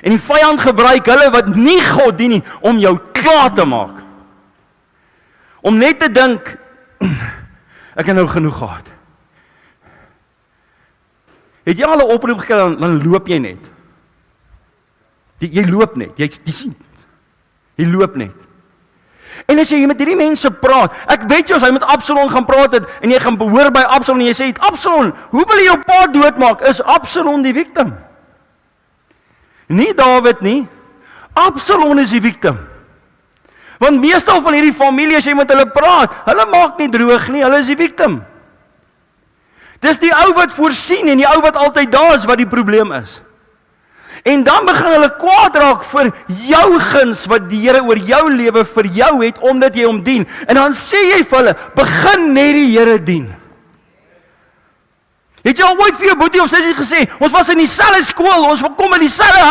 En die vyand gebruik hulle wat nie God dien nie, om jou klaar te maak. Om net te dink, ek het nou genoeg gehad. Het jy al 'n oproep gekry, dan loop jy net. Jy loop net, jy sien. Jy loop net. En as jy met hierdie mense praat, ek weet jy as hy met Absalom gaan praat het, en jy gaan behoor by Absalom, en jy sê, Absalom, hoe wil jy jou pa doodmaak? Is Absalom die victim? Nie Dawid nie, Absalom is die victim. Want meestal van hierdie familie, as jy met hulle praat, hulle maak nie droog nie, hulle is die victim. Dis die ou wat voorsien, en die ou wat altyd daar is, wat die probleem is. En dan begin hulle kwaad raak vir jou guns, wat die Here oor jou lewe vir jou het, omdat jy hom dien. En dan sê jy vir hulle, begin net die Here dien. Het jy al ooit vir jou boetie of sussie gesê, ons was in dieselfde skool, ons kom in dieselfde